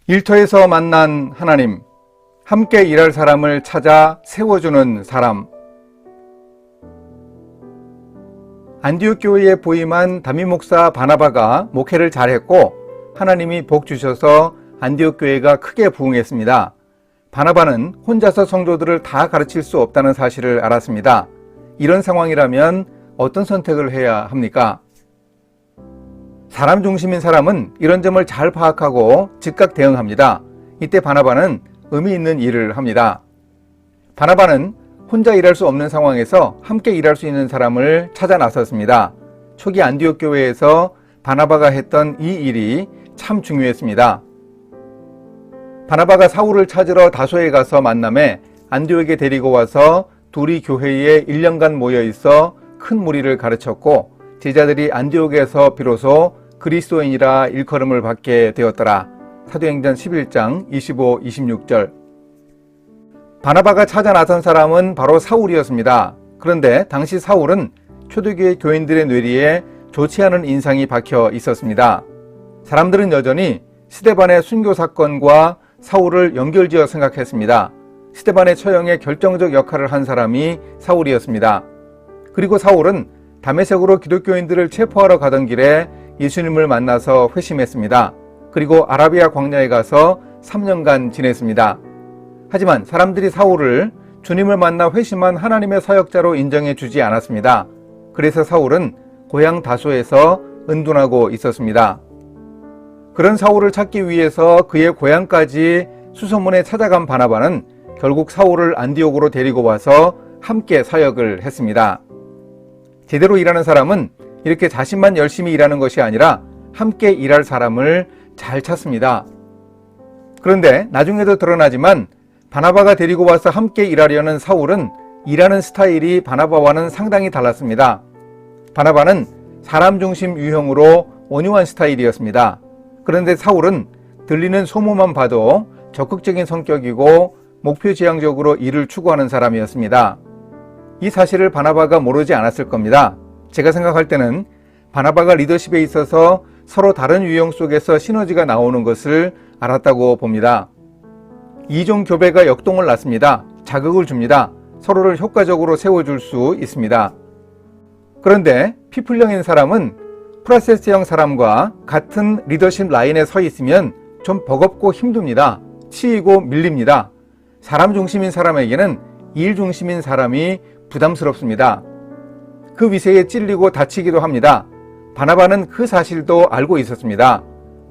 일터에서 만난 하나님, 함께 일할 사람을 찾아 세워주는 사람. 안디옥 교회에 부임한 담임 목사 바나바가 목회를 잘했고 하나님이 복 주셔서 안디옥 교회가 크게 부흥했습니다. 바나바는 혼자서 성도들을 다 가르칠 수 없다는 사실을 알았습니다. 이런 상황이라면 어떤 선택을 해야 합니까? 사람 중심인 사람은 이런 점을 잘 파악하고 즉각 대응합니다. 이때 바나바는 의미 있는 일을 합니다. 바나바는 혼자 일할 수 없는 상황에서 함께 일할 수 있는 사람을 찾아 나섰습니다. 초기 안디옥 교회에서 바나바가 했던 이 일이 참 중요했습니다. 바나바가 사울을 찾으러 다소에 가서 만남에 안디옥에 데리고 와서 둘이 교회에 1년간 모여 있어 큰 무리를 가르쳤고 제자들이 안디옥에서 비로소 그리스도인이라 일컬음을 받게 되었더라. 사도행전 11장 25, 26절. 바나바가 찾아 나선 사람은 바로 사울이었습니다. 그런데 당시 사울은 초대교회 교인들의 뇌리에 좋지 않은 인상이 박혀 있었습니다. 사람들은 여전히 스데반의 순교 사건과 사울을 연결지어 생각했습니다. 스데반의 처형에 결정적 역할을 한 사람이 사울이었습니다. 그리고 사울은 다메섹으로 기독교인들을 체포하러 가던 길에 예수님을 만나서 회심했습니다. 그리고 아라비아 광야에 가서 3년간 지냈습니다. 하지만 사람들이 사울을 주님을 만나 회심한 하나님의 사역자로 인정해 주지 않았습니다. 그래서 사울은 고향 다소에서 은둔하고 있었습니다. 그런 사울을 찾기 위해서 그의 고향까지 수소문에 찾아간 바나바는 결국 사울을 안디옥으로 데리고 와서 함께 사역을 했습니다. 제대로 일하는 사람은 이렇게 자신만 열심히 일하는 것이 아니라 함께 일할 사람을 잘 찾습니다. 그런데 나중에도 드러나지만 바나바가 데리고 와서 함께 일하려는 사울은 일하는 스타일이 바나바와는 상당히 달랐습니다. 바나바는 사람 중심 유형으로 온유한 스타일이었습니다. 그런데 사울은 들리는 소문만 봐도 적극적인 성격이고 목표지향적으로 일을 추구하는 사람이었습니다. 이 사실을 바나바가 모르지 않았을 겁니다. 제가 생각할 때는 바나바가 리더십에 있어서 서로 다른 유형 속에서 시너지가 나오는 것을 알았다고 봅니다. 이종 교배가 역동을 낳습니다. 자극을 줍니다. 서로를 효과적으로 세워줄 수 있습니다. 그런데 피플형인 사람은 프로세스형 사람과 같은 리더십 라인에 서 있으면 좀 버겁고 힘듭니다. 치이고 밀립니다. 사람 중심인 사람에게는 일 중심인 사람이 부담스럽습니다. 그 위세에 찔리고 다치기도 합니다. 바나바는 그 사실도 알고 있었습니다.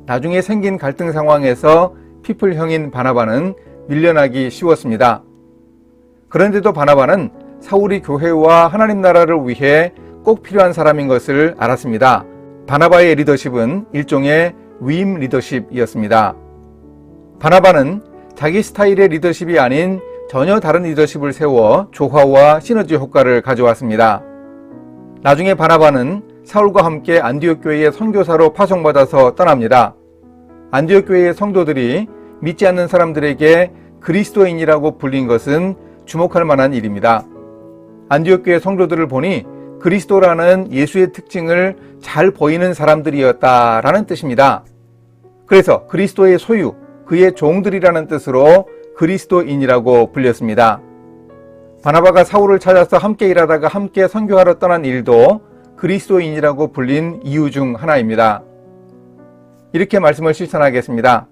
나중에 생긴 갈등 상황에서 피플형인 바나바는 밀려나기 쉬웠습니다. 그런데도 바나바는 사울이 교회와 하나님 나라를 위해 꼭 필요한 사람인 것을 알았습니다. 바나바의 리더십은 일종의 위임 리더십이었습니다. 바나바는 자기 스타일의 리더십이 아닌 전혀 다른 리더십을 세워 조화와 시너지 효과를 가져왔습니다. 나중에 바나바는 사울과 함께 안디옥 교회의 선교사로 파송받아서 떠납니다. 안디옥 교회의 성도들이 믿지 않는 사람들에게 그리스도인이라고 불린 것은 주목할 만한 일입니다. 안디옥 교회 성도들을 보니 그리스도라는 예수의 특징을 잘 보이는 사람들이었다라는 뜻입니다. 그래서 그리스도의 소유, 그의 종들이라는 뜻으로 그리스도인이라고 불렸습니다. 바나바가 사울을 찾아서 함께 일하다가 함께 선교하러 떠난 일도 그리스도인이라고 불린 이유 중 하나입니다. 이렇게 말씀을 실천하겠습니다.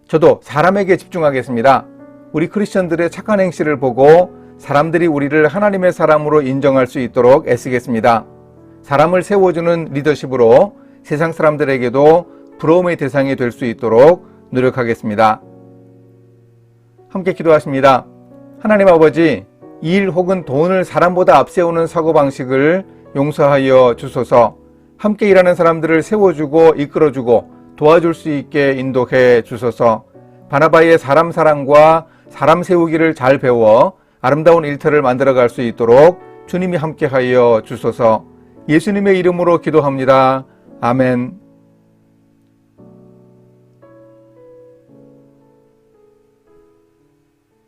저도 사람에게 집중하겠습니다. 우리 크리스천들의 착한 행실을 보고 사람들이 우리를 하나님의 사람으로 인정할 수 있도록 애쓰겠습니다. 사람을 세워주는 리더십으로 세상 사람들에게도 부러움의 대상이 될 수 있도록 노력하겠습니다. 함께 기도하십니다. 하나님 아버지, 일 혹은 돈을 사람보다 앞세우는 사고방식을 용서하여 주소서. 함께 일하는 사람들을 세워주고 이끌어주고 도와줄 수 있게 인도해 주소서. 바나바의 사람 사랑과 사람 세우기를 잘 배워 아름다운 일터를 만들어갈 수 있도록 주님이 함께하여 주소서. 예수님의 이름으로 기도합니다. 아멘.